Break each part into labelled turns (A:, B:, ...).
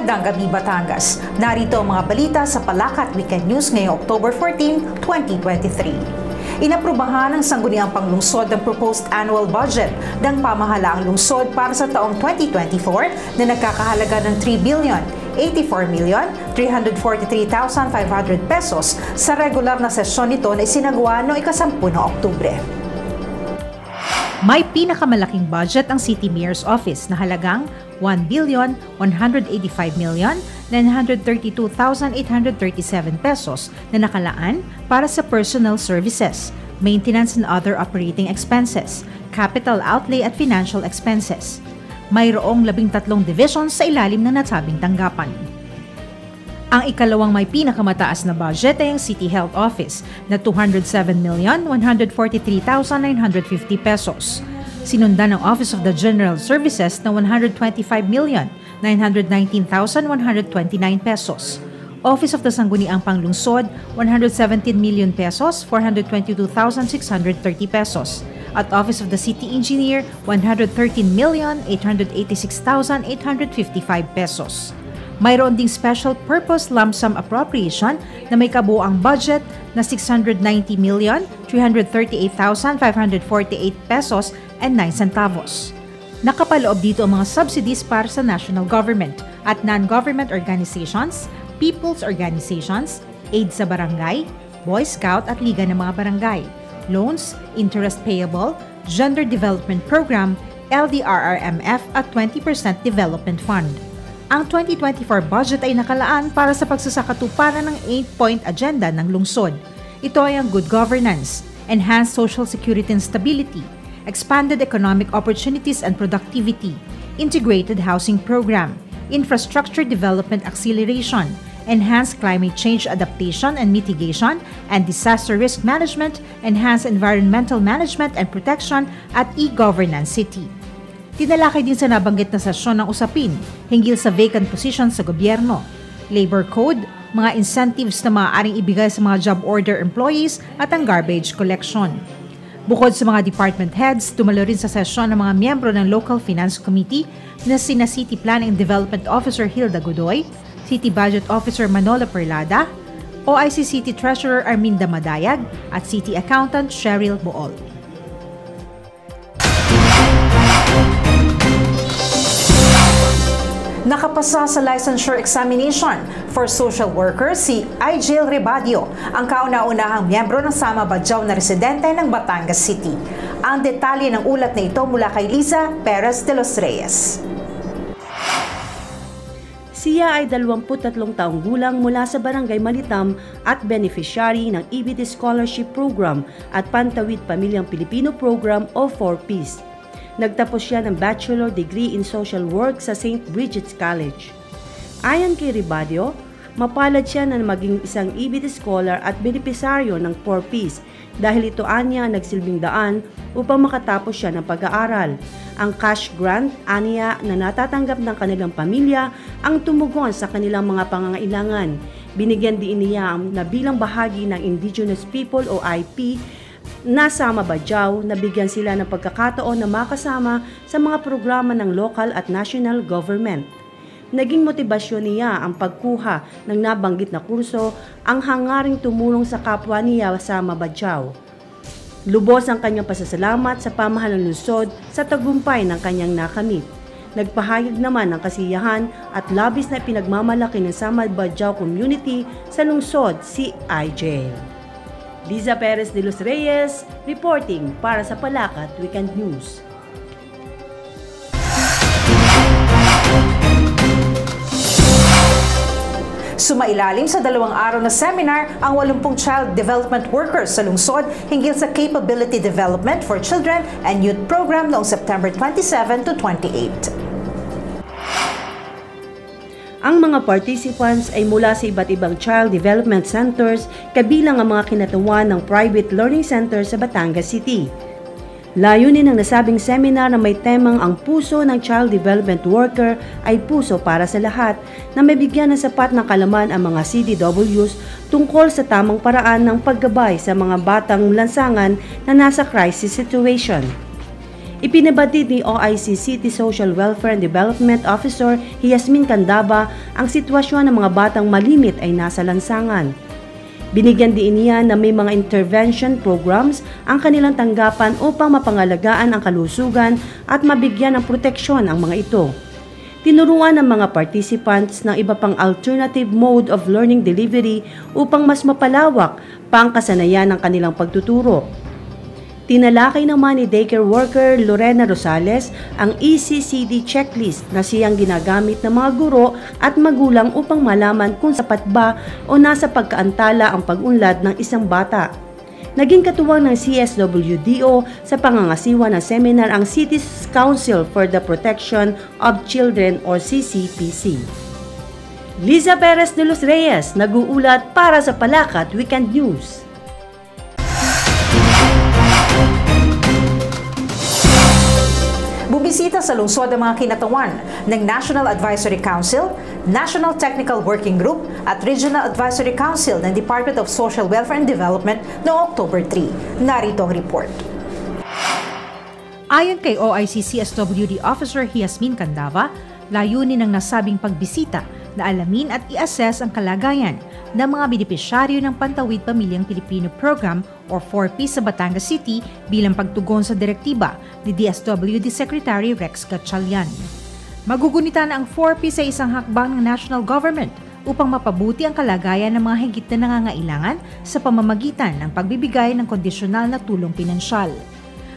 A: Magandang gabi, Batangas. Narito ang mga balita sa Palakat Weekend News ngayong October 14, 2023. Inaprubahan ng Sangguniang Panglungsod ang proposed annual budget ng pamahalaang lungsod para sa taong 2024 na nagkakahalaga ng 3,084,343,500 pesos sa regular na sesyon nito na isinagawa noong ika-10 ng Oktubre. May pinakamalaking budget ang City Mayor's Office na halagang 1,185,932,837 pesos na nakalaan para sa personal services, maintenance and other operating expenses, capital outlay at financial expenses. Mayroong 13 divisions sa ilalim ng nasabing tanggapan. Ang ikalawang may pinakamataas na budget ay ang City Health Office na 207,143,950 pesos. Sinundan ng Office of the General Services na 125,919,129 pesos. Office of the Sangguniang Panglungsod, 117 million pesos, 422,630 pesos. At Office of the City Engineer, 113,886,855 pesos. Mayroon ding special purpose lump sum appropriation na may kabuuang budget na 690,338,548 pesos and 9 centavos. Nakapaloob dito ang mga subsidies para sa national government at non-government organizations, people's organizations, aid sa barangay, Boy Scout at Liga ng mga Barangay, loans, interest payable, gender development program, LDRRMF at 20% development fund. Ang 2024 budget ay nakalaan para sa pagsasakatuparan ng 8-point agenda ng lungsod. Ito ay ang good governance, enhanced social security and stability, expanded economic opportunities and productivity, integrated housing program, infrastructure development acceleration, enhanced climate change adaptation and mitigation and disaster risk management, enhanced environmental management and protection at e-governance city. Tinalakay din sa nabanggit na sesyon ng usapin hinggil sa vacant positions sa gobyerno, labor code, mga incentives na maaaring ibigay sa mga job order employees at ang garbage collection. Bukod sa mga department heads, tumalo rin sa sesyon ng mga miyembro ng Local Finance Committee na sina City Planning and Development Officer Hilda Godoy, City Budget Officer Manolo Perlada, OIC City Treasurer Arminda Madayag at City Accountant Cheryl Bool. Nakapasa sa licensure examination for social worker si Igel Rebadio, ang kauna-unahang miyembro ng Sama Badjao na residente ng Batangas City. Ang detalye ng ulat na ito mula kay Liza Perez de los Reyes.
B: Siya ay 23 taong gulang mula sa Barangay Malitam at beneficiary ng EBT Scholarship Program at Pantawid Pamilyang Pilipino Program o 4Ps. Nagtapos siya ng Bachelor Degree in Social Work sa St. Bridget's College. Ayon kay Rebadio, mapalad siya na maging isang EBT scholar at benepisaryo ng 4Ps dahil ito anya nagsilbing daan upang makatapos siya ng pag-aaral. Ang cash grant anya na natatanggap ng kanilang pamilya ang tumugon sa kanilang mga pangangailangan. Binigyan din niya na bilang bahagi ng Indigenous People o IP na Sama Badjao, nabigyan sila ng pagkakataon na makasama sa mga programa ng local at national government. Naging motibasyon niya ang pagkuha ng nabanggit na kurso, ang hangaring tumulong sa kapwa niya Sama Badjao. Lubos ang kanyang pasasalamat sa pamahalang lungsod sa tagumpay ng kanyang nakamit. Nagpahayag naman ng kasiyahan at labis na pinagmamalaki ng Sama Badjao community sa lungsod si IJ. Liza Perez de los Reyes, reporting para sa Palakat Weekend News.
A: Sumailalim sa 2 araw na seminar ang 80 child development workers sa lungsod hinggil sa Capability Development for Children and Youth Program noong September 27 to 28.
B: Ang mga participants ay mula sa iba't ibang child development centers, kabilang ang mga kinatawan ng private learning center sa Batangas City. Layunin ng nasabing seminar na may temang ang puso ng child development worker ay puso para sa lahat, na may bigyan ng sapat na kalaman ang mga CDWs tungkol sa tamang paraan ng paggabay sa mga batang lansangan na nasa crisis situation. Ipinabatid ni OIC City Social Welfare and Development Officer Yasmin Candaba ang sitwasyon ng mga batang malimit ay nasa lansangan. Binigyan din niya na may mga intervention programs ang kanilang tanggapan upang mapangalagaan ang kalusugan at mabigyan ng proteksyon ang mga ito. Tinuruan ng mga participants ng iba pang alternative mode of learning delivery upang mas mapalawak pa ang kasanayan ng kanilang pagtuturo. Tinalakay naman ni daycare worker Lorena Rosales ang ECCD checklist na siyang ginagamit ng mga guro at magulang upang malaman kung sapat ba o nasa pagkaantala ang pag-unlad ng isang bata. Naging katuwang ng CSWDO sa pangangasiwa ng seminar ang City's Council for the Protection of Children or CCPC. Liza Perez de los Reyes, nag-uulat para sa Palakat Weekend News.
A: Bumisita sa lungsod ang mga kinatawan ng National Advisory Council, National Technical Working Group at Regional Advisory Council ng Department of Social Welfare and Development noong October 3. Narito ang report. Ayon kay OIC CSWD Officer Yasmin Candaba, layunin ng nasabing pagbisita na alamin at i-assess ang kalagayan ng mga benepisyaryo ng Pantawid Pamilyang Pilipino Program or 4P sa Batangas City bilang pagtugon sa direktiba ni DSWD Secretary Rex Gatchalian. Magugunita na ang 4P sa isang hakbang ng national government upang mapabuti ang kalagayan ng mga higit na nangangailangan sa pamamagitan ng pagbibigay ng kondisyonal na tulong pinansyal.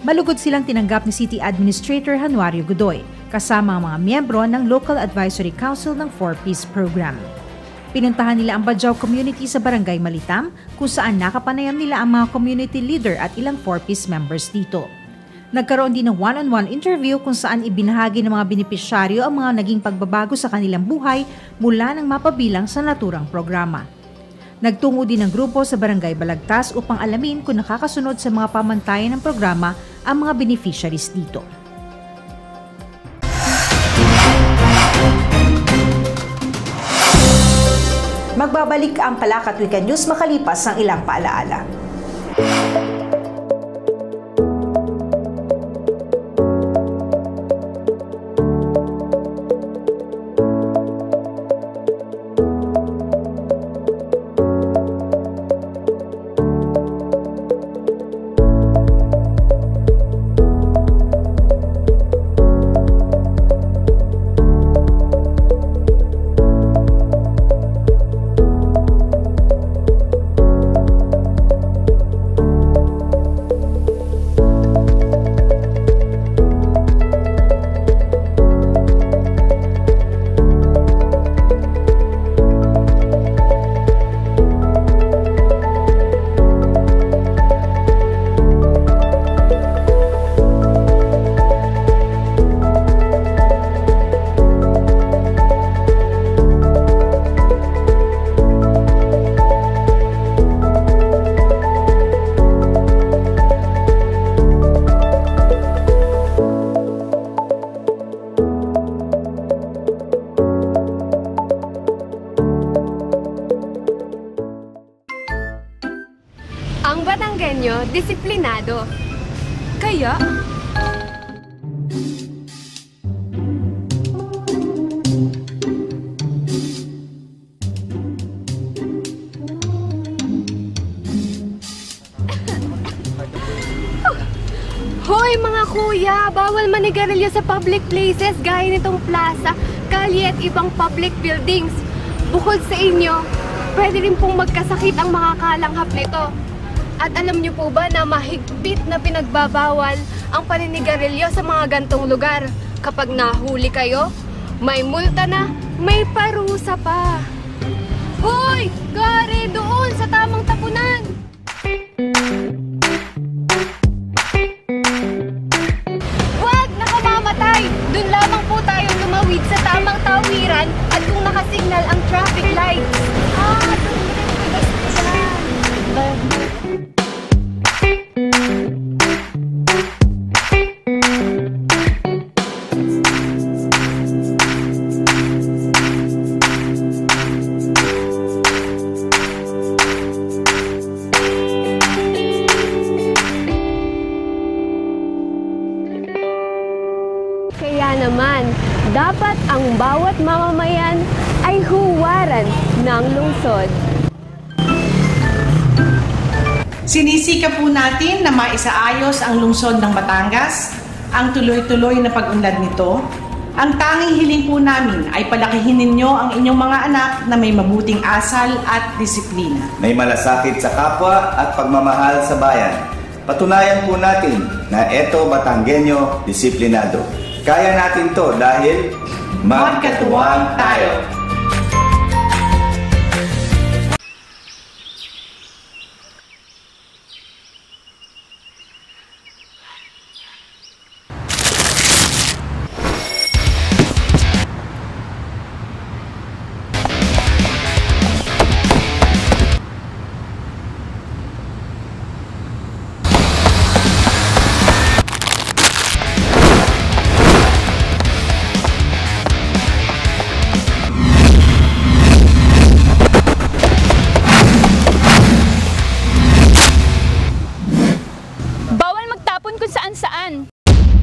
A: Malugod silang tinanggap ni City Administrator Januario Godoy kasama ang mga miyembro ng Local Advisory Council ng 4Ps program. Pinuntahan nila ang Badjao community sa Barangay Malitam kung saan nakapanayam nila ang mga community leader at ilang 4Ps members dito. Nagkaroon din ng one-on-one interview kung saan ibinahagi ng mga benepisyaryo ang mga naging pagbabago sa kanilang buhay mula ng mapabilang sa naturang programa. Nagtungo din ng grupo sa Barangay Balagtas upang alamin kung nakakasunod sa mga pamantayan ng programa ang mga beneficiaries dito. Magbabalik ang Palakat Weekend News makalipas ang ilang paalaala.
C: Ang Batanggenyo, disiplinado. Kaya, hoy mga kuya, bawal manigarilyo sa public places gaya nitong plaza, kalye at ibang public buildings. Bukod sa inyo, pwede rin pong magkasakit ang makakalanghap nito. At alam niyo po ba na mahigpit na pinagbabawal ang paninigarilyo sa mga gantong lugar? Kapag nahuli kayo, may multa na, may parusa pa. Hoy! Gare! Doon sa tamang tapunan! Wag! Nakamamatay! Doon lamang po tayo tumawid sa tamang tawiran at kung nakasignal ang traffic lights. Dapat ang bawat mamamayan ay huwaran ng lungsod.
D: Sinisika po natin na maisaayos ang lungsod ng Batangas, ang tuloy-tuloy na pag-unlad nito. Ang tanging hiling po namin ay palakihin ninyo ang inyong mga anak na may mabuting asal at disiplina.
E: May malasakit sa kapwa at pagmamahal sa bayan. Patunayan po natin na eto Batanggenyo disiplinado. Kaya natin to dahil magkatuwang tayo.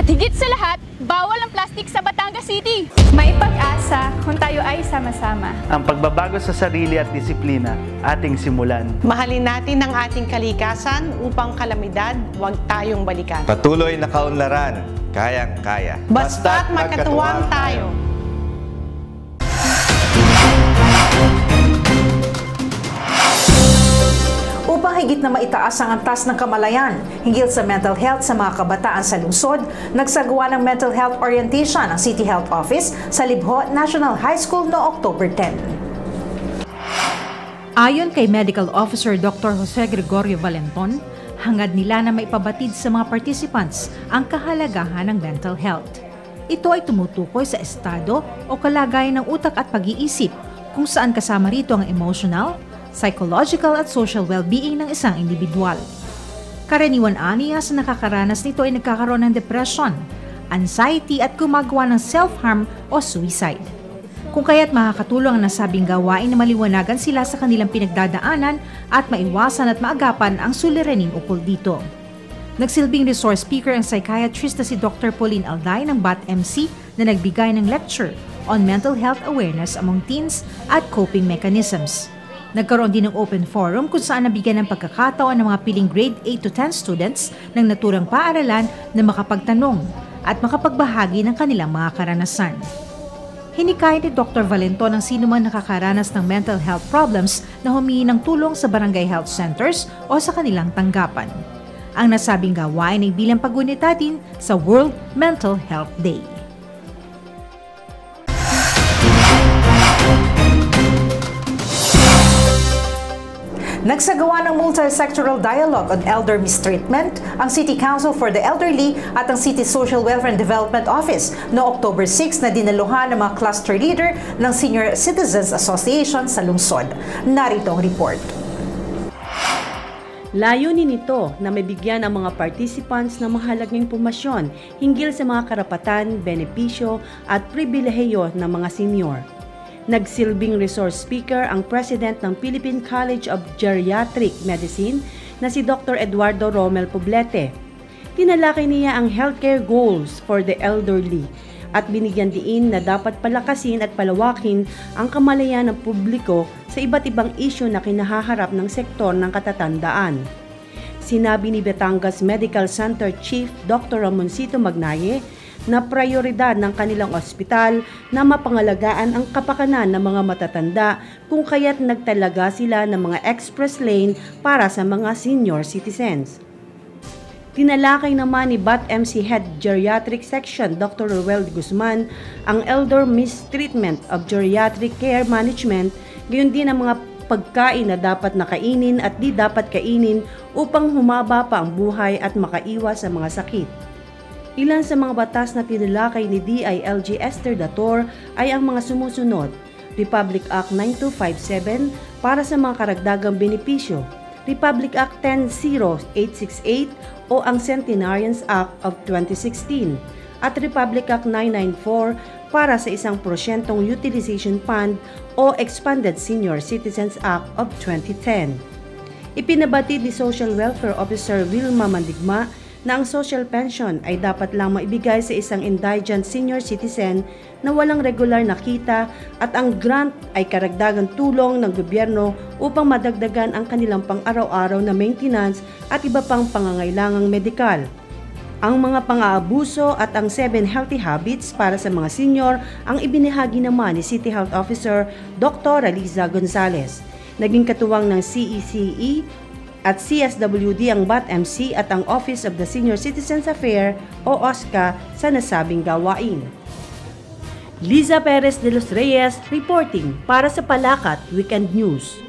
F: Higit sa lahat, bawal ang plastic sa Batangas City. May pag-asa kung tayo ay sama-sama.
G: Ang pagbabago sa sarili at disiplina, ating simulan.
D: Mahalin natin ang ating kalikasan upang kalamidad huwag tayong balikan.
E: Patuloy na kaunlaran, kayang-kaya.
D: Basta't magkatuwang tayo.
A: Upang higit na maitaas ang antas ng kamalayan hinggil sa mental health sa mga kabataan sa lungsod, nagsagawa ng mental health orientation ang City Health Office sa Libho National High School noong October 10. Ayon kay Medical Officer Dr. Jose Gregorio Valenton, hangad nila na maipabatid sa mga participants ang kahalagahan ng mental health. Ito ay tumutukoy sa estado o kalagayan ng utak at pag-iisip kung saan kasama rito ang emotional, psychological at social well-being ng isang individual. Karaniwan aniya sa nakakaranas nito ay nagkakaroon ng depression, anxiety at gumagawa ng self-harm o suicide. Kung kaya't makakatulong ang nasabing gawain na maliwanagan sila sa kanilang pinagdadaanan at maiwasan at maagapan ang suliraning ukol dito. Nagsilbing resource speaker ang psychiatrist na si Dr. Pauline Alday ng BAT-MC na nagbigay ng lecture on mental health awareness among teens at coping mechanisms. Nagkaroon din ng open forum kung saan nabigyan ng pagkakataon ng mga piling grade 8 to 10 students ng naturang paaralan na makapagtanong at makapagbahagi ng kanilang mga karanasan. Hinikayat ni Dr. Valenton ang sino man nakakaranas ng mental health problems na humingi ng tulong sa barangay health centers o sa kanilang tanggapan. Ang nasabing gawain ay bilang paggunita din sa World Mental Health Day. Nagsagawa ng multi-sectoral dialogue on elder mistreatment ang City Council for the Elderly at ang City Social Welfare and Development Office no October 6 na dinaluhan ng mga cluster leader ng Senior Citizens Association sa lungsod. Narito ang report.
B: Layunin nito na mabigyan ang mga participants ng mahalagang impormasyon hinggil sa mga karapatan, benepisyo at pribilehiyo ng mga senior. Nagsilbing resource speaker ang President ng Philippine College of Geriatric Medicine na si Dr. Eduardo Romel Poblete. Tinalakay niya ang healthcare goals for the elderly at binigyan diin na dapat palakasin at palawakin ang kamalayan ng publiko sa iba't ibang isyu na kinahaharap ng sektor ng katatandaan. Sinabi ni Batangas Medical Center Chief Dr. Ramoncito Magnaye na prioridad ng kanilang ospital na mapangalagaan ang kapakanan ng mga matatanda kung kaya't nagtalaga sila ng mga express lane para sa mga senior citizens. Tinalakay naman ni BAT-MC Head Geriatric Section Dr. Ruel Guzman ang elder mistreatment of geriatric care management, gayon din ang mga pagkain na dapat nakainin at di dapat kainin upang humaba pa ang buhay at makaiwas sa mga sakit. Ilan sa mga batas na tinalakay ni DILG Esther Dator ay ang mga sumusunod: Republic Act 9257 para sa mga karagdagang benepisyo, Republic Act 10868 o ang Centenarians Act of 2016, at Republic Act 994 para sa 1% Utilization Fund o Expanded Senior Citizens Act of 2010. Ipinabatid ni Social Welfare Officer Wilma Mandigma na ang social pension ay dapat lang maibigay sa isang indigent senior citizen na walang regular na kita at ang grant ay karagdagang tulong ng gobyerno upang madagdagan ang kanilang pang-araw-araw na maintenance at iba pang pangangailangang medikal. Ang mga pang-aabuso at ang 7 healthy habits para sa mga senior ang ibinahagi naman ni City Health Officer Dr. Aliza Gonzalez. Naging katuwang ng CECE at CSWD ang BAT-MC at ang Office of the Senior Citizens Affairs o OSCA sa nasabing gawain. Liza Perez de los Reyes reporting para sa Palakat Weekend News.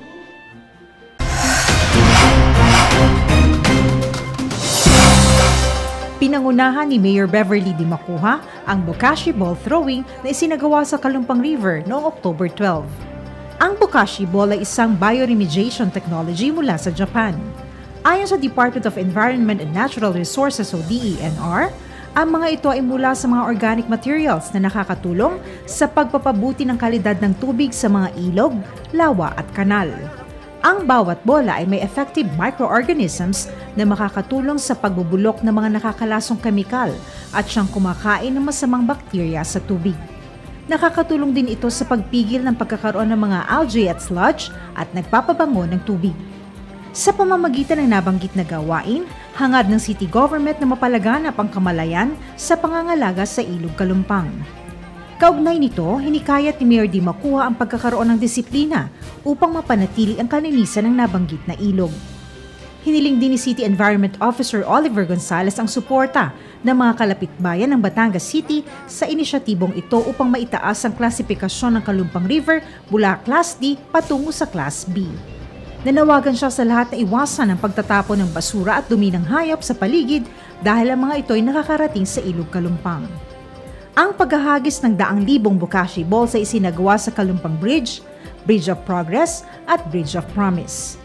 A: Pinangunahan ni Mayor Beverly D. Macuja ang Bokashi Ball Throwing na isinagawa sa Kalumpang River noong October 12. Ang Bokashi Ball ay isang bioremediation technology mula sa Japan. Ayon sa Department of Environment and Natural Resources o DENR, ang mga ito ay mula sa mga organic materials na nakakatulong sa pagpapabuti ng kalidad ng tubig sa mga ilog, lawa at kanal. Ang bawat bola ay may effective microorganisms na makakatulong sa pagbubulok ng mga nakakalasong kemikal at siyang kumakain ng masamang bakterya sa tubig. Nakakatulong din ito sa pagpigil ng pagkakaroon ng mga algae at sludge at nagpapabango ng tubig. Sa pamamagitan ng nabanggit na gawain, hangad ng city government na mapalaganap ang kamalayan sa pangangalaga sa Ilog Kalumpang. Kaugnay nito, hinikayat ni Mayor D. Macuja ang pagkakaroon ng disiplina upang mapanatili ang kalinisan ng nabanggit na ilog. Hiniling din ni City Environment Officer Oliver Gonzalez ang suporta ng mga kalapitbayan ng Batangas City sa inisyatibong ito upang maitaas ang klasifikasyon ng Kalumpang River mula Class D patungo sa Class B. Nanawagan siya sa lahat na iwasan ang pagtatapon ng basura at dumi ng hayop sa paligid dahil ang mga ito ay nakakarating sa Ilog Kalumpang. Ang paghahagis ng 100,000 Bokashi Balls ay isinagawa sa Kalumpang Bridge, Bridge of Progress at Bridge of Promise.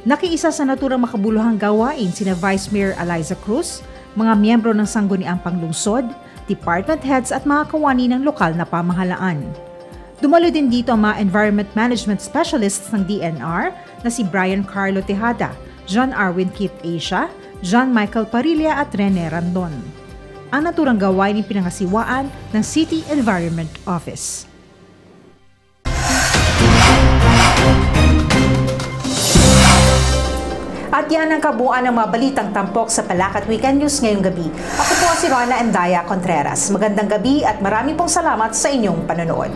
A: Nakiisa sa naturang makabuluhang gawain sina Vice Mayor Eliza Cruz, mga miyembro ng Sangguniang Panglungsod, department heads at mga kawani ng lokal na pamahalaan. Dumalo din dito ang mga environment management specialists ng DNR na si Brian Carlo Tejada, John Arwin Kit Asia, John Michael Parilla at Rene Randon. Ang naturang gawain ay pinangasiwaan ng City Environment Office. At yan ang kabuuan ng mga balitang tampok sa Palakat Weekend News ngayong gabi. Ako po si Rona Endaya Contreras. Magandang gabi at marami pong salamat sa inyong panonood.